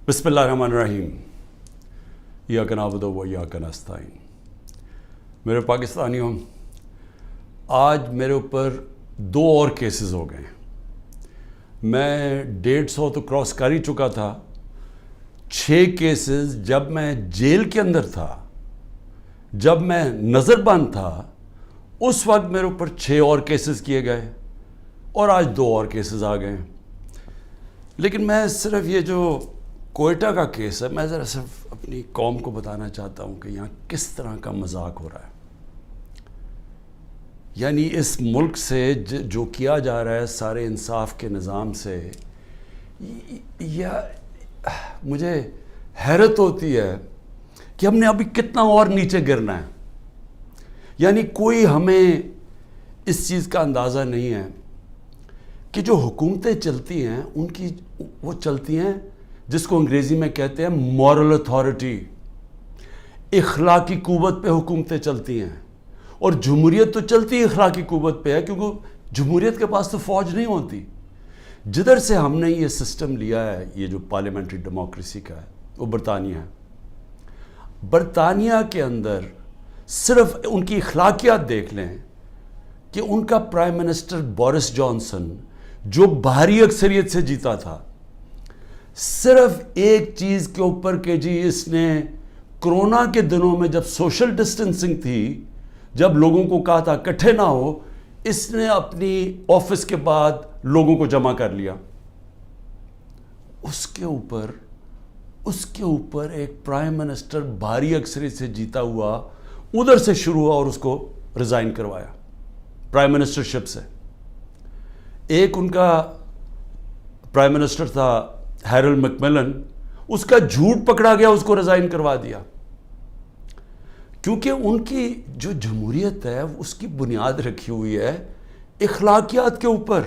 بسم اللہ الرحمن الرحیم ایاک نعبد و ایاک نستعین۔ میرے پاکستانیوں، آج میرے اوپر 2 اور کیسز ہو گئے ہیں۔ میں 150 تو کراس کر ہی چکا تھا۔ 6 کیسز جب میں جیل کے اندر تھا، جب میں نظر بند تھا، اس وقت میرے اوپر 6 اور کیسز کیے گئے اور آج 2 اور کیسز آ گئے ہیں۔ لیکن میں صرف یہ جو کوئٹہ کا کیس ہے، میں ذرا صرف اپنی قوم کو بتانا چاہتا ہوں کہ یہاں کس طرح کا مذاق ہو رہا ہے۔ یعنی اس ملک سے جو کیا جا رہا ہے سارے انصاف کے نظام سے، مجھے حیرت ہوتی ہے کہ ہم نے ابھی کتنا اور نیچے گرنا ہے۔ یعنی کوئی ہمیں اس چیز کا اندازہ نہیں ہے کہ جو حکومتیں چلتی ہیں ان کی وہ چلتی ہیں جس کو انگریزی میں کہتے ہیں مورل اتھارٹی، اخلاقی قوت پہ حکومتیں چلتی ہیں۔ اور جمہوریت تو چلتی اخلاقی قوت پہ ہے، کیونکہ جمہوریت کے پاس تو فوج نہیں ہوتی۔ جدھر سے ہم نے یہ سسٹم لیا ہے، یہ جو پارلیمنٹری ڈیموکریسی کا ہے، وہ برطانیہ ہے۔ برطانیہ کے اندر صرف ان کی اخلاقیات دیکھ لیں کہ ان کا پرائم منسٹر بورس جانسن جو بھاری اکثریت سے جیتا تھا، صرف ایک چیز کے اوپر کہ جی اس نے کرونا کے دنوں میں جب سوشل ڈسٹنسنگ تھی، جب لوگوں کو کہا تھا اکٹھے نہ ہو، اس نے اپنی آفس کے بعد لوگوں کو جمع کر لیا۔ اس کے اوپر ایک پرائم منسٹر بھاری اکثریت سے جیتا ہوا ادھر سے شروع ہوا اور اس کو ریزائن کروایا پرائم منسٹرشپ سے۔ ایک ان کا پرائم منسٹر تھا ہیرلڈ میکملن، اس کا جھوٹ پکڑا گیا، اس کو ریزائن کروا دیا۔ کیونکہ ان کی جو جمہوریت ہے اس کی بنیاد رکھی ہوئی ہے اخلاقیات کے اوپر،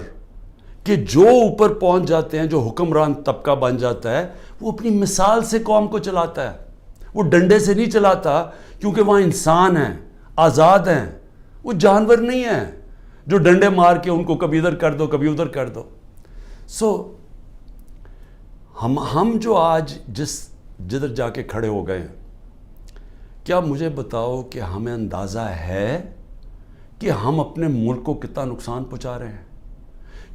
کہ جو اوپر پہنچ جاتے ہیں، جو حکمران طبقہ بن جاتا ہے، وہ اپنی مثال سے قوم کو چلاتا ہے۔ وہ ڈنڈے سے نہیں چلاتا، کیونکہ وہاں انسان ہیں، آزاد ہیں، وہ جانور نہیں ہیں جو ڈنڈے مار کے ان کو کبھی ادھر کر دو کبھی ادھر کر دو۔ ہم جو آج جدھر جا کے کھڑے ہو گئے ہیں، کیا مجھے بتاؤ کہ ہمیں اندازہ ہے کہ ہم اپنے ملک کو کتنا نقصان پہنچا رہے ہیں؟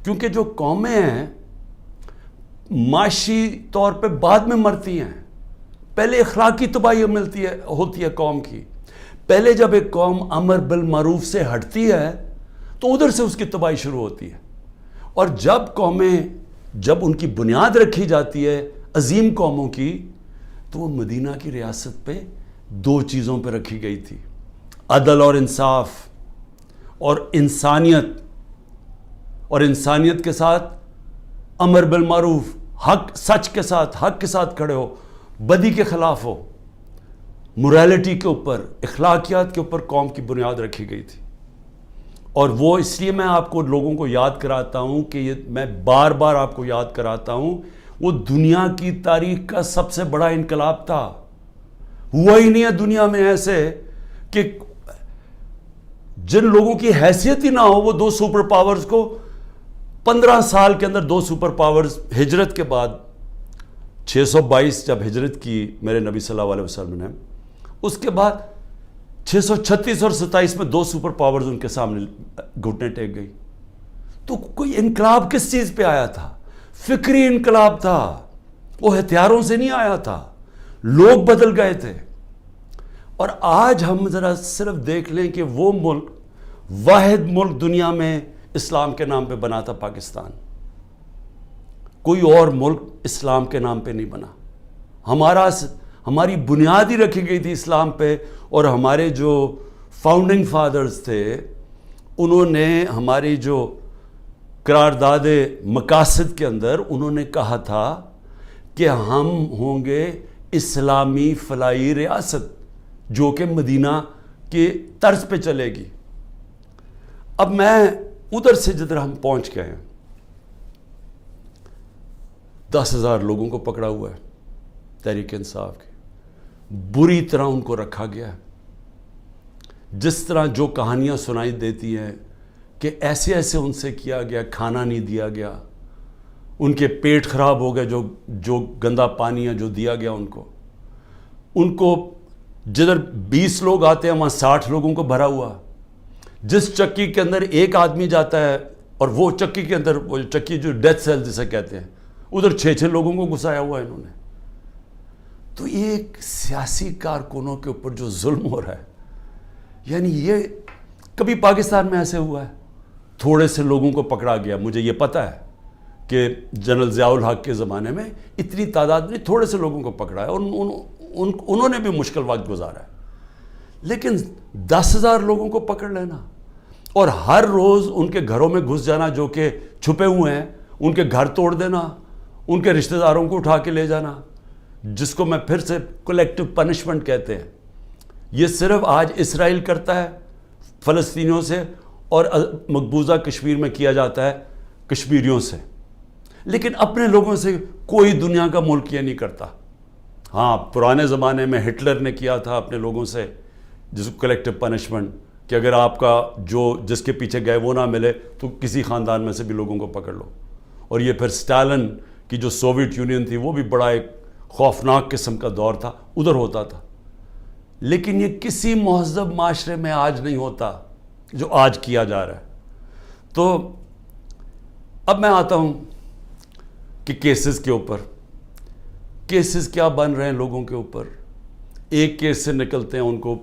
کیونکہ جو قومیں ہیں معاشی طور پہ بعد میں مرتی ہیں، پہلے اخلاقی تباہی ہوتی ہے قوم کی۔ پہلے جب ایک قوم امر بالمعروف سے ہٹتی ہے تو ادھر سے اس کی تباہی شروع ہوتی ہے۔ اور جب ان کی بنیاد رکھی جاتی ہے عظیم قوموں کی، تو وہ مدینہ کی ریاست پہ 2 چیزوں پہ رکھی گئی تھی: عدل اور انصاف، اور انسانیت۔ اور انسانیت کے ساتھ امر بالمعروف، سچ کے ساتھ، حق کے ساتھ کھڑے ہو، بدی کے خلاف ہو۔ موریلٹی کے اوپر، اخلاقیات کے اوپر قوم کی بنیاد رکھی گئی تھی۔ اور وہ اس لیے میں آپ کو لوگوں کو یاد کراتا ہوں کہ میں بار بار آپ کو یاد کراتا ہوں، وہ دنیا کی تاریخ کا سب سے بڑا انقلاب تھا۔ ہوا ہی نہیں ہے دنیا میں ایسے کہ جن لوگوں کی حیثیت ہی نہ ہو، وہ 2 سپر پاورز کو 15 سال کے اندر 2 سپر پاورز، ہجرت کے بعد 622 جب ہجرت کی میرے نبی صلی اللہ علیہ وسلم نے، اس کے بعد 636 اور 27 میں 2 سپر پاورز ان کے سامنے گھٹنے ٹیک گئی۔ تو کوئی انقلاب کس چیز پہ آیا تھا؟ فکری انقلاب تھا، وہ ہتھیاروں سے نہیں آیا تھا، لوگ بدل گئے تھے۔ اور آج ہم ذرا صرف دیکھ لیں کہ وہ ملک، واحد ملک دنیا میں اسلام کے نام پہ بنا تھا، پاکستان۔ کوئی اور ملک اسلام کے نام پہ نہیں بنا۔ ہماری بنیاد ہی رکھی گئی تھی اسلام پہ، اور ہمارے جو فاؤنڈنگ فادرز تھے انہوں نے ہماری جو قرارداد مقاصد کے اندر انہوں نے کہا تھا کہ ہم ہوں گے اسلامی فلاحی ریاست جو کہ مدینہ کے طرز پہ چلے گی۔ اب میں ادھر سے جدھر ہم پہنچ گئے ہیں، 10,000 لوگوں کو پکڑا ہوا ہے تحریک انصاف کے، بری طرح ان کو رکھا گیا ہے۔ جس طرح جو کہانیاں سنائی دیتی ہیں کہ ایسے ان سے کیا گیا، کھانا نہیں دیا گیا، ان کے پیٹ خراب ہو گئے, جو گندا پانی ہے جو دیا گیا ان کو جدھر 20 لوگ آتے ہیں وہاں 60 لوگوں کو بھرا ہوا. جس چکی کے اندر ایک آدمی جاتا ہے اور وہ چکی کے اندر, وہ چکی جو ڈیتھ سیل جسے کہتے ہیں, ادھر 6 لوگوں کو گھسایا ہوا ہے انہوں نے. تو ایک سیاسی کارکنوں کے اوپر جو ظلم ہو رہا ہے, یعنی یہ کبھی پاکستان میں ایسے ہوا ہے؟ تھوڑے سے لوگوں کو پکڑا گیا. مجھے یہ پتہ ہے کہ جنرل ضیاء الحق کے زمانے میں اتنی تعداد میں تھوڑے سے لوگوں کو پکڑا ہے اور انہوں نے بھی مشکل وقت گزارا ہے. لیکن 10,000 لوگوں کو پکڑ لینا اور ہر روز ان کے گھروں میں گھس جانا, جو کہ چھپے ہوئے ہیں, ان کے گھر توڑ دینا, ان کے رشتہ داروں کو اٹھا کے لے جانا, جس کو میں پھر سے کلیکٹیو پنشمنٹ کہتے ہیں. یہ صرف آج اسرائیل کرتا ہے فلسطینیوں سے اور مقبوضہ کشمیر میں کیا جاتا ہے کشمیریوں سے, لیکن اپنے لوگوں سے کوئی دنیا کا ملک یہ نہیں کرتا. ہاں, پرانے زمانے میں ہٹلر نے کیا تھا اپنے لوگوں سے جس کو کلیکٹیو پنشمنٹ, کہ اگر آپ کا جس کے پیچھے گئے وہ نہ ملے تو کسی خاندان میں سے بھی لوگوں کو پکڑ لو. اور یہ پھر اسٹالن کی جو سوویت یونین تھی وہ بھی بڑا ایک خوفناک قسم کا دور تھا, ادھر ہوتا تھا. لیکن یہ کسی مہذب معاشرے میں آج نہیں ہوتا جو آج کیا جا رہا ہے. تو اب میں آتا ہوں کہ کیسز کے اوپر, کیسز کیا بن رہے ہیں لوگوں کے اوپر. ایک کیس سے نکلتے ہیں, ان کو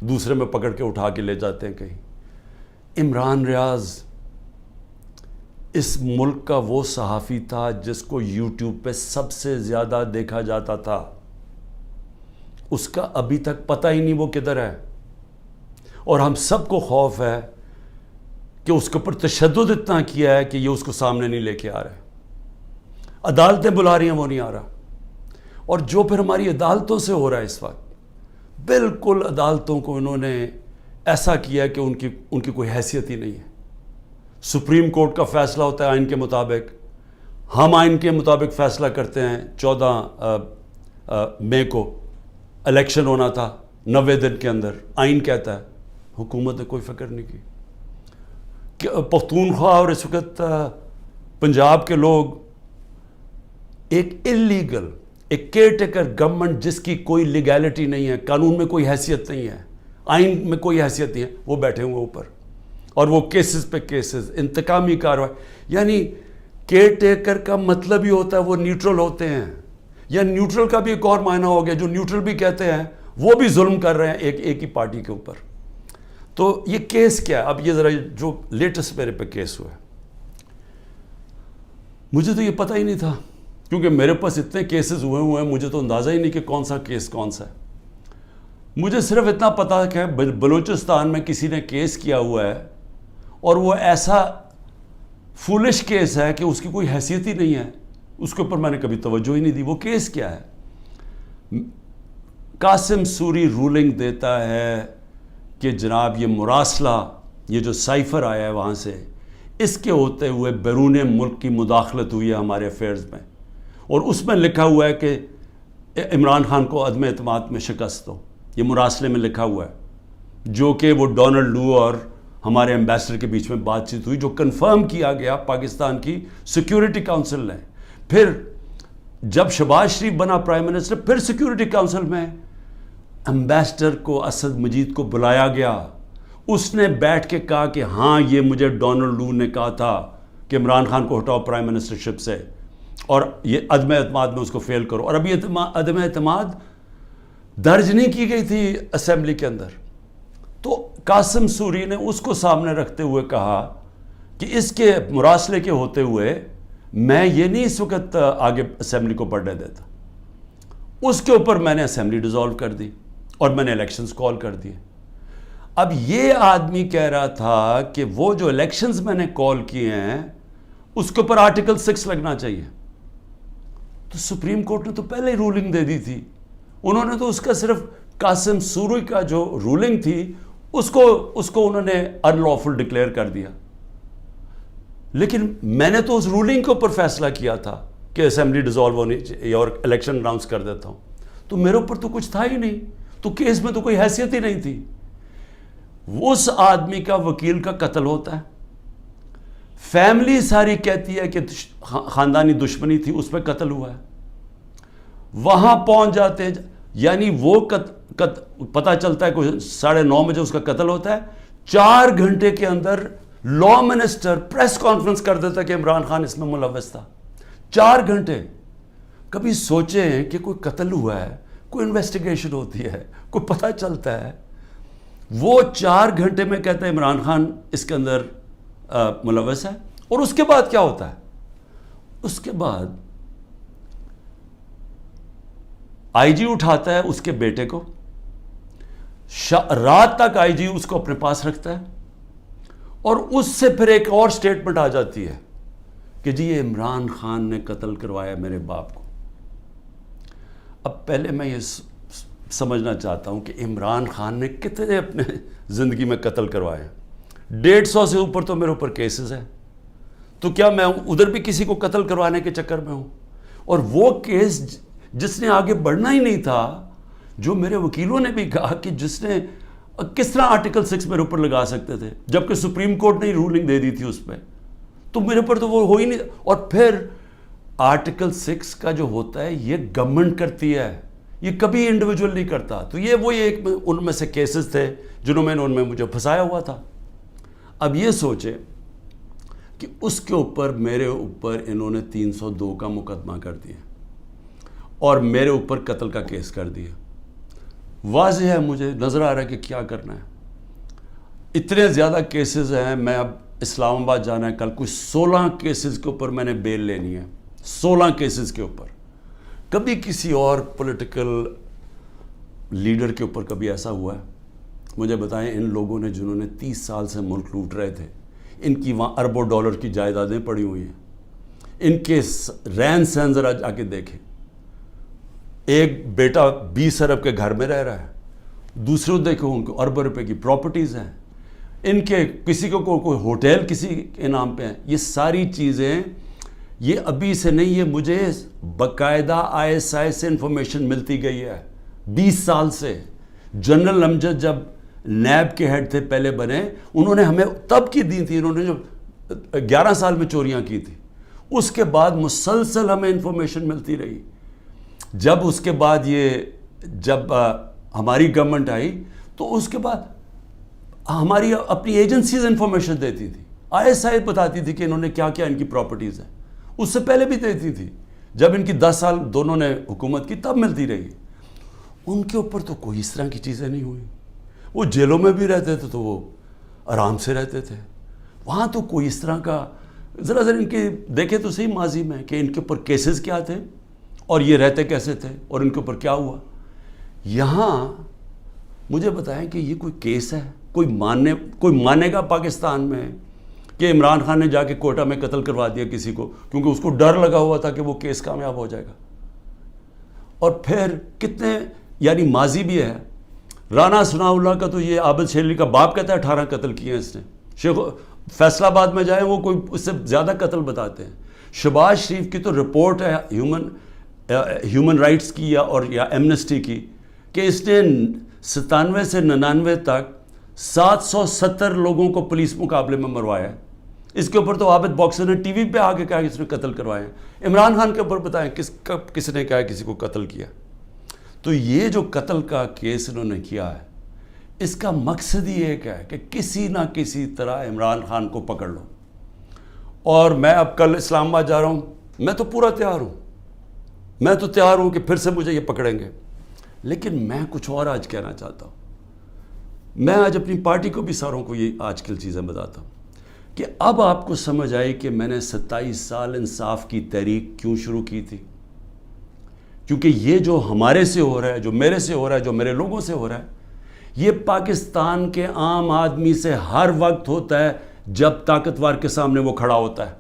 دوسرے میں پکڑ کے اٹھا کے لے جاتے ہیں کہیں. عمران ریاض اس ملک کا وہ صحافی تھا جس کو یوٹیوب پہ سب سے زیادہ دیکھا جاتا تھا. اس کا ابھی تک پتہ ہی نہیں وہ کدھر ہے, اور ہم سب کو خوف ہے کہ اس کے اوپر تشدد اتنا کیا ہے کہ یہ اس کو سامنے نہیں لے کے آ رہے. عدالتیں بلا رہی ہیں, وہ نہیں آ رہا. اور جو پھر ہماری عدالتوں سے ہو رہا ہے اس وقت, بالکل عدالتوں کو انہوں نے ایسا کیا کہ ان کی کوئی حیثیت ہی نہیں ہے. سپریم کورٹ کا فیصلہ ہوتا ہے آئین کے مطابق, ہم آئین کے مطابق فیصلہ کرتے ہیں. 14 مئی کو الیکشن ہونا تھا, 90 دن کے اندر آئین کہتا ہے. حکومت نے کوئی فکر نہیں کی کہ پختونخوا اور اس وقت پنجاب کے لوگ ایک انلیگل, ایک کیئر ٹیکر گورنمنٹ جس کی کوئی لیگیلٹی نہیں ہے, قانون میں کوئی حیثیت نہیں ہے, آئین میں کوئی حیثیت نہیں ہے, وہ بیٹھے ہوئے اوپر, اور وہ کیسز پہ کیسز, انتقامی کارروائی. یعنی کیئر ٹیکر کا مطلب ہی ہوتا ہے وہ نیوٹرل ہوتے ہیں. یا نیوٹرل کا بھی ایک اور معنی ہو گیا, جو نیوٹرل بھی کہتے ہیں وہ بھی ظلم کر رہے ہیں ایک ہی پارٹی کے اوپر. تو یہ کیس کیا ہے؟ اب یہ ذرا جو لیٹسٹ میرے پہ کیس ہوا ہے, مجھے تو یہ پتہ ہی نہیں تھا, کیونکہ میرے پاس اتنے کیسز ہوئے ہیں, مجھے تو اندازہ ہی نہیں کہ کون سا کیس کون سا ہے. مجھے صرف اتنا پتا کہ بلوچستان میں کسی نے کیس کیا ہوا ہے, اور وہ ایسا فولش کیس ہے کہ اس کی کوئی حیثیت ہی نہیں ہے, اس کے اوپر میں نے کبھی توجہ ہی نہیں دی. وہ کیس کیا ہے؟ قاسم سوری رولنگ دیتا ہے کہ جناب یہ مراسلہ, یہ جو سائفر آیا ہے وہاں سے, اس کے ہوتے ہوئے بیرون ملک کی مداخلت ہوئی ہے ہمارے افیئرز میں, اور اس میں لکھا ہوا ہے کہ عمران خان کو عدم اعتماد میں شکست ہو. یہ مراسلے میں لکھا ہوا ہے, جو کہ وہ ڈونلڈ لو اور ہمارے ایمبیسڈر کے بیچ میں بات چیت ہوئی, جو کنفرم کیا گیا پاکستان کی سیکیورٹی کاؤنسل نے. پھر جب شہباز شریف بنا پرائم منسٹر, پھر سیکیورٹی کاؤنسل میں ایمبیسڈر کو, اسد مجید کو بلایا گیا. اس نے بیٹھ کے کہا کہ ہاں یہ مجھے ڈونلڈ لو نے کہا تھا کہ عمران خان کو ہٹاؤ پرائم منسٹرشپ سے, اور یہ عدم اعتماد میں اس کو فیل کرو. اور ابھی عدم اعتماد درج نہیں کی گئی تھی اسمبلی کے اندر. تو قاسم سوری نے اس کو سامنے رکھتے ہوئے کہا کہ اس کے مراسلے کے ہوتے ہوئے میں یہ نہیں اس وقت آگے اسمبلی کو بڑھنے دیتا. اس کے اوپر میں نے اسمبلی ڈیزالو کر دی اور میں نے الیکشنز کال کر دیے. اب یہ آدمی کہہ رہا تھا کہ وہ جو الیکشنز میں نے کال کیے ہیں اس کے اوپر آرٹیکل 6 لگنا چاہیے. تو سپریم کورٹ نے تو پہلے ہی رولنگ دے دی تھی. انہوں نے تو اس کا صرف قاسم سوری کا جو رولنگ تھی اس کو انہوں نے ان لافل ڈکلیئر کر دیا. لیکن میں نے تو اس رولنگ کے اوپر فیصلہ کیا تھا کہ اسمبلی ڈیزالو ہونی چاہیے اور الیکشن اناؤنس کر دیتا ہوں. تو میرے اوپر تو کچھ تھا ہی نہیں, تو کیس میں تو کوئی حیثیت ہی نہیں تھی. اس آدمی کا وکیل کا قتل ہوتا ہے, فیملی ساری کہتی ہے کہ خاندانی دشمنی تھی، اس پہ قتل ہوا ہے. وہاں پہنچ جاتے ہیں، یعنی وہ پتہ چلتا ہے کوئی 9:30 بجے اس کا قتل ہوتا ہے. 4 گھنٹے کے اندر لا منسٹر پریس کانفرنس کر دیتا ہے کہ عمران خان اس میں ملوث تھا. 4 گھنٹے. کبھی سوچیں کہ کوئی قتل ہوا ہے، کوئی انویسٹیگیشن ہوتی ہے، کوئی پتہ چلتا ہے، وہ 4 گھنٹے میں کہتا ہے عمران خان اس کے اندر ملوث ہے. اور اس کے بعد کیا ہوتا ہے؟ اس کے بعد آئی جی اٹھاتا ہے اس کے بیٹے کو، رات تک آئی جی اس کو اپنے پاس رکھتا ہے، اور اس سے پھر ایک اور سٹیٹمنٹ آ جاتی ہے کہ جی یہ عمران خان نے قتل کروایا میرے باپ کو. اب پہلے میں یہ سمجھنا چاہتا ہوں کہ عمران خان نے کتنے اپنے زندگی میں قتل کروائے. 150 سے اوپر تو میرے اوپر کیسز ہیں. تو کیا میں ادھر بھی کسی کو قتل کروانے کے چکر میں ہوں؟ اور وہ کیس جس نے آگے بڑھنا ہی نہیں تھا، جو میرے وکیلوں نے بھی کہا کہ جس نے کس طرح آرٹیکل 6 میرے اوپر لگا سکتے تھے، جبکہ سپریم کورٹ نے رولنگ دے دی تھی اس پہ، تو میرے اوپر تو وہ ہو ہی نہیں. اور پھر آرٹیکل 6 کا جو ہوتا ہے یہ گورنمنٹ کرتی ہے، یہ کبھی انڈیویجول نہیں کرتا. تو یہ وہی ایک ان میں سے کیسز تھے جنہوں میں ان میں مجھے پھنسایا ہوا تھا. اب یہ سوچے کہ اس کے اوپر میرے اوپر انہوں نے 302 کا مقدمہ کر دیا اور میرے اوپر قتل کا کیس کر دیا. واضح ہے، مجھے نظر آ رہا ہے کہ کیا کرنا ہے. اتنے زیادہ کیسز ہیں. میں اب اسلام آباد جانا ہے کل، کوئی 16 کیسز کے اوپر میں نے بیل لینی ہے. 16 کیسز کے اوپر. کبھی کسی اور پولیٹیکل لیڈر کے اوپر کبھی ایسا ہوا ہے؟ مجھے بتائیں. ان لوگوں نے جنہوں نے 30 سال سے ملک لوٹ رہے تھے، ان کی وہاں اربوں ڈالر کی جائیدادیں پڑی ہوئی ہیں. ان کے رہن سہن ذرا جا کے دیکھیں. ایک بیٹا 20 ارب کے گھر میں رہ رہا ہے، دوسروں دیکھو ان کو اربوں روپے کی پراپرٹیز ہیں. ان کے کسی کو کوئی ہوٹل کسی کے نام پہ ہیں. یہ ساری چیزیں یہ ابھی سے نہیں، یہ مجھے باقاعدہ ISI سے انفارمیشن ملتی گئی ہے 20 سال سے. جنرل امجد جب نیب کے ہیڈ تھے پہلے بنے، انہوں نے ہمیں تب کی دی تھی، انہوں نے جو 11 سال میں چوریاں کی تھی. اس کے بعد مسلسل ہمیں انفارمیشن ملتی رہی. جب اس کے بعد جب ہماری گورنمنٹ آئی تو اس کے بعد ہماری اپنی ایجنسیز انفارمیشن دیتی تھی. ISI بتاتی تھی کہ انہوں نے کیا کیا ان کی پراپرٹیز ہیں. اس سے پہلے بھی دیتی تھی، جب ان کی 10 سال دونوں نے حکومت کی تب ملتی رہی. ان کے اوپر تو کوئی اس طرح کی چیزیں نہیں ہوئی. وہ جیلوں میں بھی رہتے تھے تو وہ آرام سے رہتے تھے. وہاں تو کوئی اس طرح کا ذرا ان کے دیکھے تو صحیح ماضی میں کہ ان کے اوپر کیسز کیا تھے اور یہ رہتے کیسے تھے اور ان کے اوپر کیا ہوا. یہاں مجھے بتائیں کہ یہ کوئی کیس ہے؟ کوئی مانے گا پاکستان میں کہ عمران خان نے جا کے کوئٹہ میں قتل کروا دیا کسی کو کیونکہ اس کو ڈر لگا ہوا تھا کہ وہ کیس کامیاب ہو جائے گا؟ اور پھر کتنے یعنی ماضی بھی ہے. رانا ثناء اللہ کا تو یہ عابد شیرلی کا باپ کہتا ہے 18 قتل کیے ہیں اس نے. فیصل آباد میں جائیں وہ کوئی اس سے زیادہ قتل بتاتے ہیں. شہباز شریف کی تو رپورٹ ہے ہیومن رائٹس کی یا ایمنسٹی کی کہ اس نے 97 سے 99 تک 770 لوگوں کو پولیس مقابلے میں مروایا ہے. اس کے اوپر تو عابد باکسر نے ٹی وی پہ آ کے کہا کہ اس نے قتل کروائے ہیں. عمران خان کے اوپر بتائیں کس نے کہا کسی کو قتل کیا؟ تو یہ جو قتل کا کیس انہوں نے کیا ہے اس کا مقصد ہی ایک ہے کہ کسی نہ کسی طرح عمران خان کو پکڑ لو. اور میں اب کل اسلام آباد جا رہا ہوں، میں تو پورا تیار ہوں، میں تو تیار ہوں کہ پھر سے مجھے یہ پکڑیں گے. لیکن میں کچھ اور آج کہنا چاہتا ہوں. میں آج اپنی پارٹی کو بھی ساروں کو یہ آج کل چیزیں بتاتا ہوں کہ اب آپ کو سمجھ آئی کہ میں نے 27 سال انصاف کی تحریک کیوں شروع کی تھی. کیونکہ یہ جو ہمارے سے ہو رہا ہے، جو میرے سے ہو رہا ہے، جو میرے لوگوں سے ہو رہا ہے، یہ پاکستان کے عام آدمی سے ہر وقت ہوتا ہے جب طاقتور کے سامنے وہ کھڑا ہوتا ہے.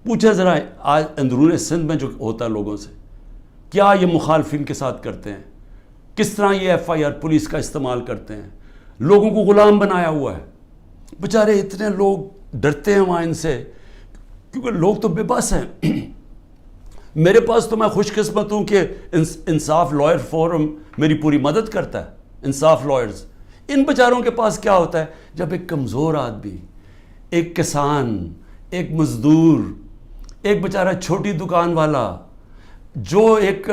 پوچھے ذرا آج اندرون سندھ میں جو ہوتا ہے لوگوں سے، کیا یہ مخالفین کے ساتھ کرتے ہیں، کس طرح یہ FIR پولیس کا استعمال کرتے ہیں، لوگوں کو غلام بنایا ہوا ہے. بیچارے اتنے لوگ ڈرتے ہیں وہاں ان سے کیونکہ لوگ تو بے بس ہیں. میرے پاس تو میں خوش قسمت ہوں کہ انصاف لائر فورم میری پوری مدد کرتا ہے. انصاف لائرز، ان بیچاروں کے پاس کیا ہوتا ہے جب ایک کمزور آدمی، ایک کسان، ایک مزدور، ایک بیچارہ چھوٹی دکان والا، جو ایک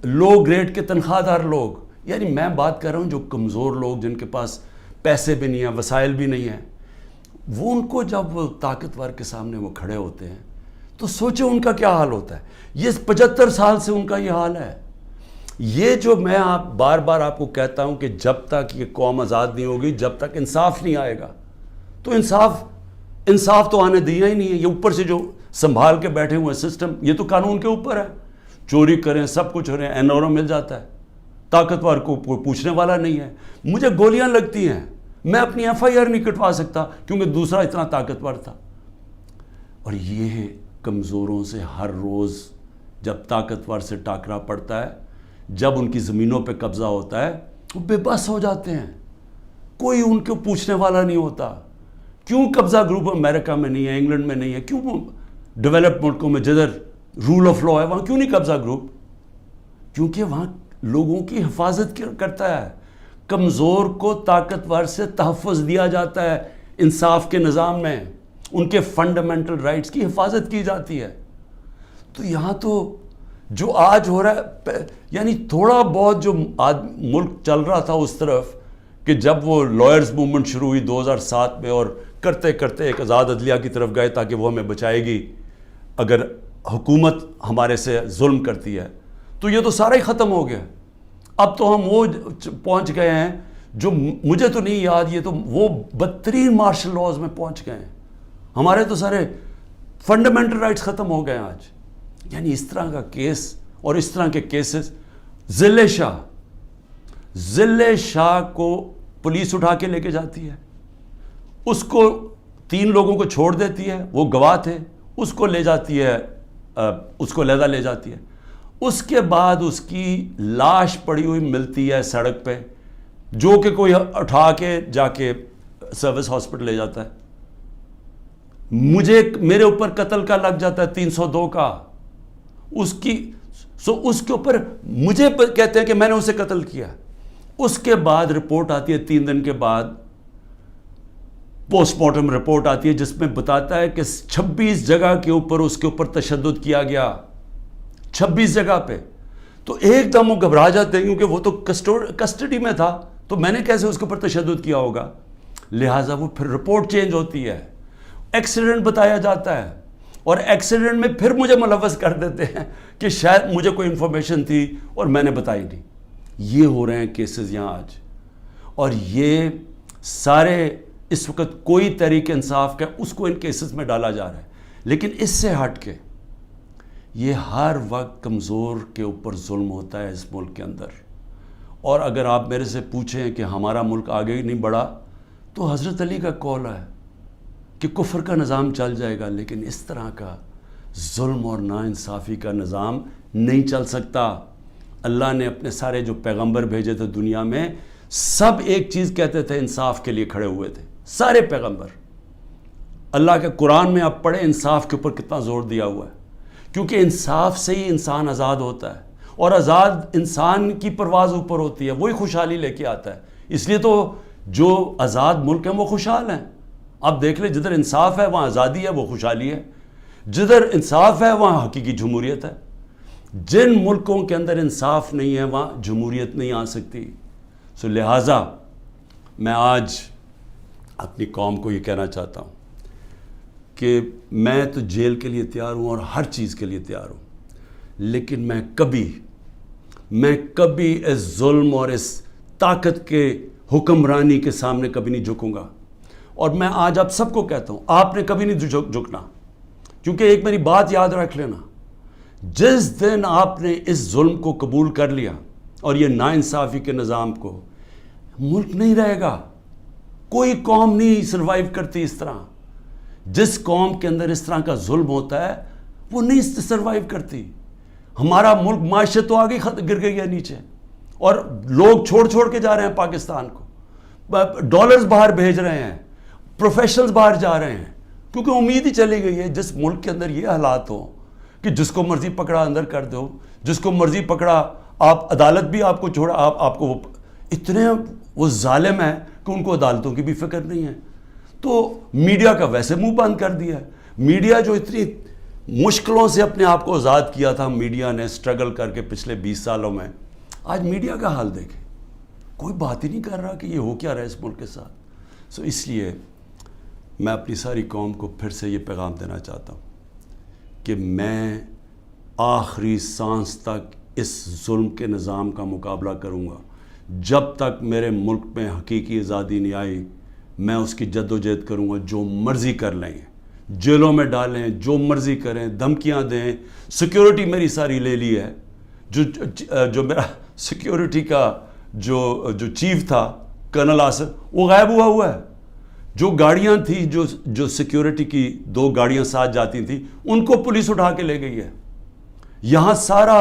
لو گریڈ کے تنخواہ دار لوگ، یعنی میں بات کر رہا ہوں جو کمزور لوگ جن کے پاس پیسے بھی نہیں ہیں، وسائل بھی نہیں ہیں، وہ ان کو جب وہ طاقتور کے سامنے وہ کھڑے ہوتے ہیں تو سوچیں ان کا کیا حال ہوتا ہے. یہ 75 سال سے ان کا یہ حال ہے. یہ جو میں بار بار آپ کو کہتا ہوں کہ جب تک یہ قوم آزاد نہیں ہوگی، جب تک انصاف نہیں آئے گا، تو انصاف تو آنے دیا ہی نہیں ہے. یہ اوپر سے جو سنبھال کے بیٹھے ہوئے سسٹم، یہ تو قانون کے اوپر ہے. چوری کریں، سب کچھ ہو رہے ہیں، NRO مل جاتا ہے، طاقتور کو پوچھنے والا نہیں ہے. مجھے گولیاں لگتی ہیں، میں اپنی FIR نہیں کٹوا سکتا کیونکہ دوسرا اتنا طاقتور تھا. اور یہ کمزوروں سے ہر روز جب طاقتور سے ٹاکرا پڑتا ہے، جب ان کی زمینوں پہ قبضہ ہوتا ہے، وہ بے بس ہو جاتے ہیں. کوئی ان کو پوچھنے والا نہیں ہوتا. کیوں قبضہ گروپ امریکہ میں نہیں ہے، انگلینڈ میں نہیں ہے؟ کیوں ڈیولپ ملکوں میں جدھر رول آف لا ہے وہاں کیوں نہیں قبضہ گروپ؟ کیونکہ وہاں لوگوں کی حفاظت کرتا ہے. کمزور کو طاقتور سے تحفظ دیا جاتا ہے. انصاف کے نظام میں ان کے فنڈامنٹل رائٹس کی حفاظت کی جاتی ہے. تو یہاں تو جو آج ہو رہا ہے، یعنی تھوڑا بہت جو ملک چل رہا تھا اس طرف، کہ جب وہ لائرز موومنٹ شروع ہوئی 2007 میں، اور کرتے کرتے ایک آزاد عدلیہ کی طرف گئے تاکہ وہ ہمیں بچائے گی اگر حکومت ہمارے سے ظلم کرتی ہے، تو یہ تو سارا ہی ختم ہو گیا. اب تو ہم وہ پہنچ گئے ہیں جو مجھے تو نہیں یاد، یہ تو وہ بدترین مارشل لاز میں پہنچ گئے ہیں. ہمارے تو سارے فنڈامنٹل رائٹس ختم ہو گئے ہیں آج. یعنی اس طرح کا کیس اور اس طرح کے کیسز. ذل شاہ کو پولیس اٹھا کے لے کے جاتی ہے، اس کو 3 لوگوں کو چھوڑ دیتی ہے، وہ گواہ تھے، اس کو لے جاتی ہے، اس کو علیحدہ لے جاتی ہے. اس کے بعد اس کی لاش پڑی ہوئی ملتی ہے سڑک پہ، جو کہ کوئی اٹھا کے جا کے سروس ہاسپٹل لے جاتا ہے. میرے اوپر قتل کا لگ جاتا ہے 302 کا. اس کے اوپر مجھے کہتے ہیں کہ میں نے اسے قتل کیا. اس کے بعد رپورٹ آتی ہے 3 دن کے بعد، پوسٹ مارٹم رپورٹ آتی ہے جس میں بتاتا ہے کہ 26 جگہ کے اوپر اس کے اوپر تشدد کیا گیا. 26 جگہ پہ. تو ایک دم وہ گھبرا جاتے ہیں کیونکہ وہ تو کسٹڈی میں تھا، تو میں نے کیسے اس کے اوپر تشدد کیا ہوگا. لہٰذا وہ پھر رپورٹ چینج ہوتی ہے، ایکسیڈنٹ بتایا جاتا ہے، اور ایکسیڈنٹ میں پھر مجھے ملوث کر دیتے ہیں کہ شاید مجھے کوئی انفارمیشن تھی اور میں نے بتائی نہیں. یہ ہو رہے ہیں کیسز یہاں آج. اور یہ سارے اس وقت کوئی تحریک انصاف کا اس کو ان کیسز میں ڈالا جا رہا ہے. لیکن اس سے ہٹ کے یہ ہر وقت کمزور کے اوپر ظلم ہوتا ہے اس ملک کے اندر. اور اگر آپ میرے سے پوچھیں کہ ہمارا ملک آگے ہی نہیں بڑھا، تو حضرت علی کا قول ہے کہ کفر کا نظام چل جائے گا، لیکن اس طرح کا ظلم اور ناانصافی کا نظام نہیں چل سکتا. اللہ نے اپنے سارے جو پیغمبر بھیجے تھے دنیا میں، سب ایک چیز کہتے تھے، انصاف کے لیے کھڑے ہوئے تھے سارے پیغمبر. اللہ کے قرآن میں آپ پڑھیں انصاف کے اوپر کتنا زور دیا ہوا ہے، کیونکہ انصاف سے ہی انسان آزاد ہوتا ہے، اور آزاد انسان کی پرواز اوپر ہوتی ہے، وہی خوشحالی لے کے آتا ہے. اس لیے تو جو آزاد ملک ہیں وہ خوشحال ہیں. آپ دیکھ لیں جدھر انصاف ہے وہاں آزادی ہے، وہ خوشحالی ہے. جدھر انصاف ہے وہاں حقیقی جمہوریت ہے. جن ملکوں کے اندر انصاف نہیں ہے وہاں جمہوریت نہیں آ سکتی. لہٰذا میں آج اپنی قوم کو یہ کہنا چاہتا ہوں کہ میں تو جیل کے لیے تیار ہوں اور ہر چیز کے لیے تیار ہوں، لیکن میں کبھی اس ظلم اور اس طاقت کے حکمرانی کے سامنے کبھی نہیں جھکوں گا. اور میں آج آپ سب کو کہتا ہوں، آپ نے کبھی نہیں جھکنا. کیونکہ ایک میری بات یاد رکھ لینا، جس دن آپ نے اس ظلم کو قبول کر لیا اور یہ ناانصافی کے نظام کو، ملک نہیں رہے گا. کوئی قوم نہیں سروائیو کرتی اس طرح. جس قوم کے اندر اس طرح کا ظلم ہوتا ہے وہ نہیں سروائیو کرتی. ہمارا ملک معیشت تو آگے گر گئی ہے نیچے، اور لوگ چھوڑ کے جا رہے ہیں پاکستان کو، ڈالرز باہر بھیج رہے ہیں، پروفیشنلز باہر جا رہے ہیں، کیونکہ امید ہی چلی گئی ہے. جس ملک کے اندر یہ حالات ہوں کہ جس کو مرضی پکڑا اندر کر دو، جس کو مرضی پکڑا، آپ عدالت بھی آپ کو چھوڑا، آپ کو اتنے وہ ظالم ہیں کہ ان کو عدالتوں کی بھی فکر نہیں ہے. تو میڈیا کا ویسے منہ بند کر دیا ہے. میڈیا جو اتنی مشکلوں سے اپنے آپ کو آزاد کیا تھا میڈیا نے اسٹرگل کر کے پچھلے 20 سالوں میں, آج میڈیا کا حال دیکھیں, کوئی بات ہی نہیں کر رہا کہ یہ ہو کیا رہا ہے اس ملک کے ساتھ. سو اس لیے میں اپنی ساری قوم کو پھر سے یہ پیغام دینا چاہتا ہوں کہ میں آخری سانس تک اس ظلم کے نظام کا مقابلہ کروں گا. جب تک میرے ملک میں حقیقی آزادی نہیں آئی میں اس کی جد و جہد کروں گا. جو مرضی کر لیں, جیلوں میں ڈالیں, جو مرضی کریں, دھمکیاں دیں. سیکیورٹی میری ساری لے لی ہے. جو میرا سیکیورٹی کا جو چیف تھا کرنل آصف, وہ غائب ہوا ہے. جو گاڑیاں تھیں جو سیکیورٹی کی 2 گاڑیاں ساتھ جاتی تھیں ان کو پولیس اٹھا کے لے گئی ہے. یہاں سارا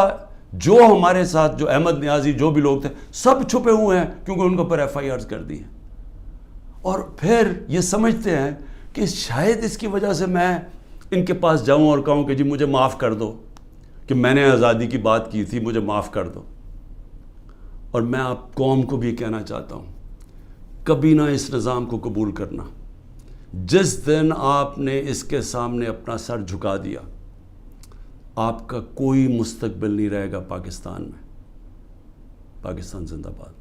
جو ہمارے ساتھ جو احمد نیازی جو بھی لوگ تھے سب چھپے ہوئے ہیں کیونکہ ان کے اوپر FIRs کر دی ہیں. اور پھر یہ سمجھتے ہیں کہ شاید اس کی وجہ سے میں ان کے پاس جاؤں اور کہوں کہ جی مجھے معاف کر دو کہ میں نے آزادی کی بات کی تھی, مجھے معاف کر دو. اور میں آپ قوم کو بھی کہنا چاہتا ہوں, کبھی نہ اس نظام کو قبول کرنا. جس دن آپ نے اس کے سامنے اپنا سر جھکا دیا آپ کا کوئی مستقبل نہیں رہے گا پاکستان میں. پاکستان زندہ باد.